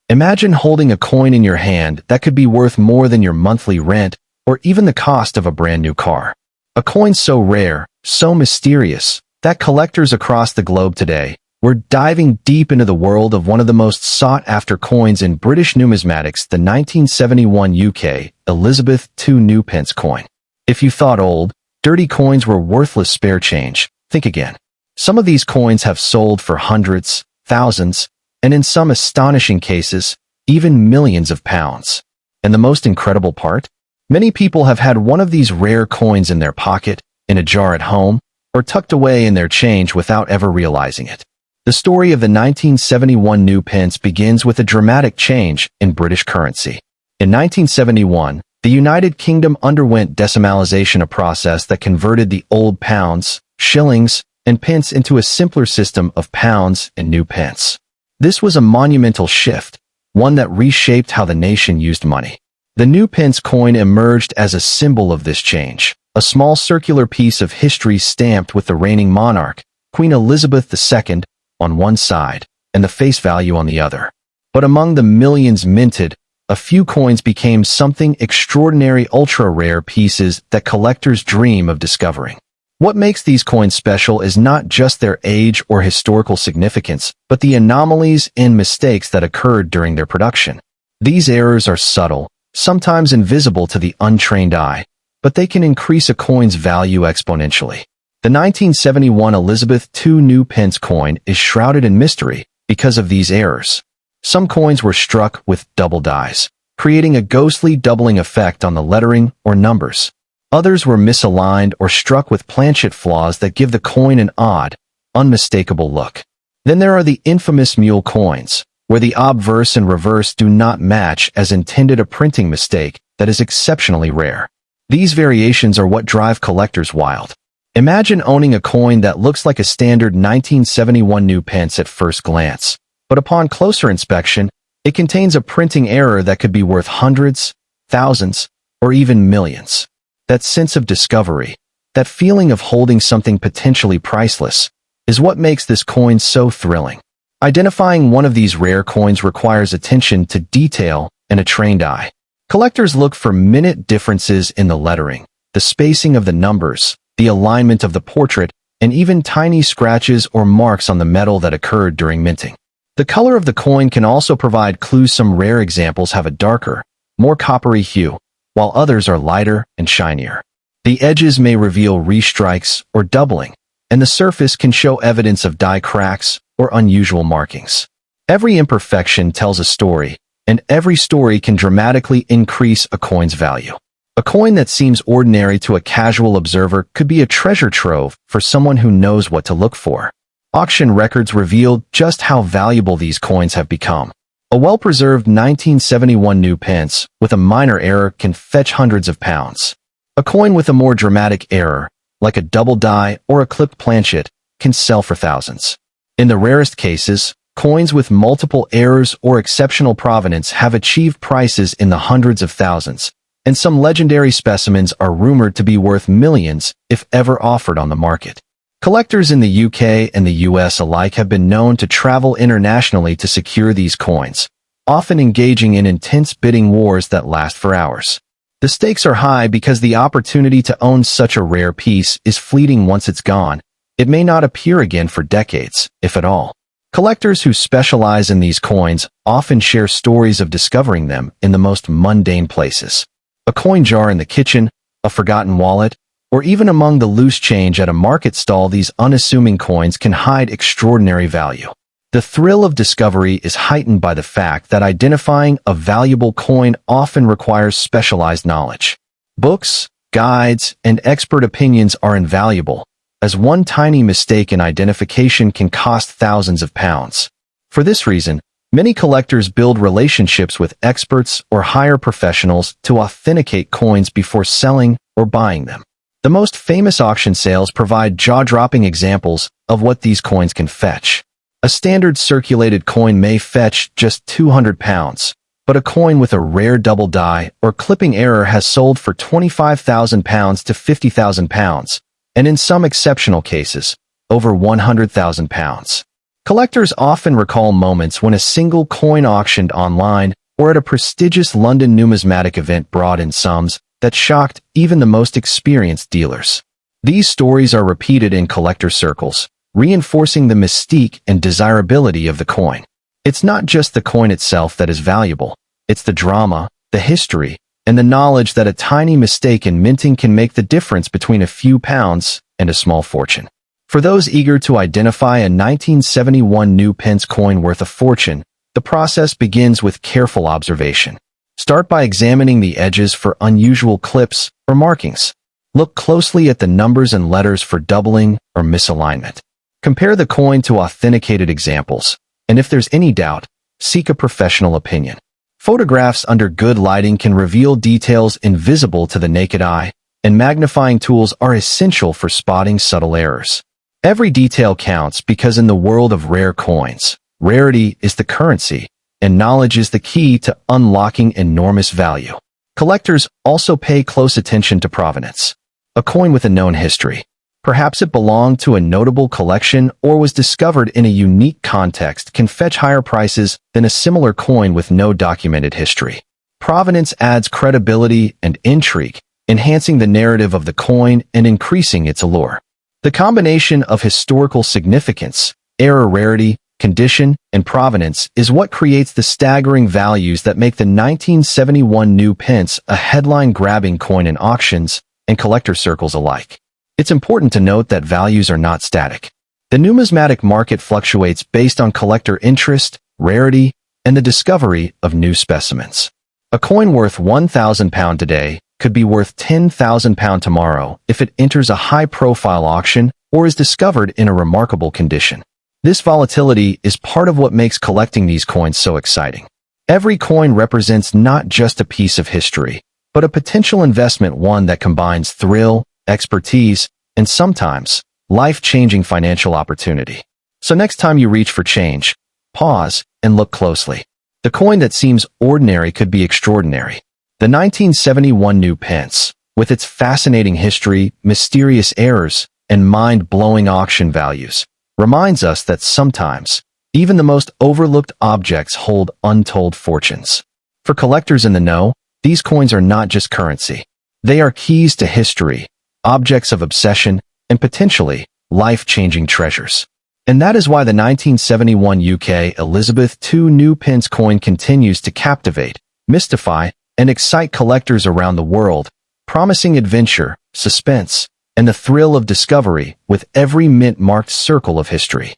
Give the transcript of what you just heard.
Imagine holding a coin in your hand that could be worth more than your monthly rent or even the cost of a brand new car. A coin so rare, so mysterious, that collectors across the globe today, we're diving deep into the world of one of the most sought-after coins in British numismatics, the 1971 UK Elizabeth II new pence coin. If you thought old, dirty coins were worthless spare change, think again. Some of these coins have sold for hundreds, thousands, and in some astonishing cases, even millions of pounds. And the most incredible part? Many people have had one of these rare coins in their pocket, in a jar at home, or tucked away in their change without ever realizing it. The story of the 1971 new pence begins with a dramatic change in British currency. In 1971, the United Kingdom underwent decimalisation, a process that converted the old pounds, shillings, and pence into a simpler system of pounds and new pence. This was a monumental shift, one that reshaped how the nation used money. The new pence coin emerged as a symbol of this change, a small circular piece of history stamped with the reigning monarch, Queen Elizabeth II, on one side, and the face value on the other. But among the millions minted, a few coins became something extraordinary, ultra-rare pieces that collectors dream of discovering. What makes these coins special is not just their age or historical significance, but the anomalies and mistakes that occurred during their production. These errors are subtle, sometimes invisible to the untrained eye, but they can increase a coin's value exponentially. The 1971 Elizabeth II new pence coin is shrouded in mystery because of these errors. Some coins were struck with double dies, creating a ghostly doubling effect on the lettering or numbers. Others were misaligned or struck with planchet flaws that give the coin an odd, unmistakable look. Then there are the infamous mule coins, where the obverse and reverse do not match as intended, a printing mistake that is exceptionally rare. These variations are what drive collectors wild. Imagine owning a coin that looks like a standard 1971 new pence at first glance, but upon closer inspection, it contains a printing error that could be worth hundreds, thousands, or even millions. That sense of discovery, that feeling of holding something potentially priceless, is what makes this coin so thrilling. Identifying one of these rare coins requires attention to detail and a trained eye. Collectors look for minute differences in the lettering, the spacing of the numbers, the alignment of the portrait, and even tiny scratches or marks on the metal that occurred during minting. The color of the coin can also provide clues. Some rare examples have a darker, more coppery hue, while others are lighter and shinier. The edges may reveal restrikes or doubling, and the surface can show evidence of die cracks or unusual markings. Every imperfection tells a story, and every story can dramatically increase a coin's value. A coin that seems ordinary to a casual observer could be a treasure trove for someone who knows what to look for. Auction records revealed just how valuable these coins have become. A well-preserved 1971 new pence with a minor error can fetch hundreds of pounds. A coin with a more dramatic error, like a double die or a clipped planchet, can sell for thousands. In the rarest cases, coins with multiple errors or exceptional provenance have achieved prices in the hundreds of thousands, and some legendary specimens are rumored to be worth millions if ever offered on the market. Collectors in the UK and the US alike have been known to travel internationally to secure these coins, often engaging in intense bidding wars that last for hours. The stakes are high because the opportunity to own such a rare piece is fleeting. Once it's gone, it may not appear again for decades, if at all. Collectors who specialize in these coins often share stories of discovering them in the most mundane places. A coin jar in the kitchen, a forgotten wallet, or even among the loose change at a market stall. These unassuming coins can hide extraordinary value. The thrill of discovery is heightened by the fact that identifying a valuable coin often requires specialized knowledge. Books, guides, and expert opinions are invaluable, as one tiny mistake in identification can cost thousands of pounds. For this reason, many collectors build relationships with experts or hire professionals to authenticate coins before selling or buying them. The most famous auction sales provide jaw-dropping examples of what these coins can fetch. A standard circulated coin may fetch just £200, but a coin with a rare double die or clipping error has sold for £25,000 to £50,000, and in some exceptional cases, over £100,000. Collectors often recall moments when a single coin auctioned online or at a prestigious London numismatic event brought in sums that shocked even the most experienced dealers. These stories are repeated in collector circles, reinforcing the mystique and desirability of the coin. It's not just the coin itself that is valuable, it's the drama, the history, and the knowledge that a tiny mistake in minting can make the difference between a few pounds and a small fortune. For those eager to identify a 1971 new Pence coin worth a fortune, the process begins with careful observation. Start by examining the edges for unusual clips or markings. Look closely at the numbers and letters for doubling or misalignment. Compare the coin to authenticated examples, and if there's any doubt, seek a professional opinion. Photographs under good lighting can reveal details invisible to the naked eye, and magnifying tools are essential for spotting subtle errors. Every detail counts because in the world of rare coins, rarity is the currency, and knowledge is the key to unlocking enormous value. Collectors also pay close attention to provenance. A coin with a known history. Perhaps it belonged to a notable collection or was discovered in a unique context can fetch higher prices than a similar coin with no documented history. Provenance adds credibility and intrigue, enhancing the narrative of the coin and increasing its allure. The combination of historical significance, era rarity, condition, and provenance is what creates the staggering values that make the 1971 new Pence a headline-grabbing coin in auctions and collector circles alike. It's important to note that values are not static. The numismatic market fluctuates based on collector interest, rarity, and the discovery of new specimens. A coin worth £1,000 today could be worth £10,000 tomorrow if it enters a high-profile auction or is discovered in a remarkable condition. This volatility is part of what makes collecting these coins so exciting. Every coin represents not just a piece of history, but a potential investment, one that combines thrill, expertise, and sometimes life-changing financial opportunity. So next time you reach for change, pause and look closely. The coin that seems ordinary could be extraordinary. The 1971 new Pence, with its fascinating history, mysterious errors, and mind-blowing auction values, reminds us that sometimes, even the most overlooked objects hold untold fortunes. For collectors in the know, these coins are not just currency. They are keys to history, objects of obsession, and potentially life-changing treasures. And that is why the 1971 UK Elizabeth II new Pence coin continues to captivate, mystify, and excite collectors around the world, promising adventure, suspense, and the thrill of discovery with every mint-marked circle of history.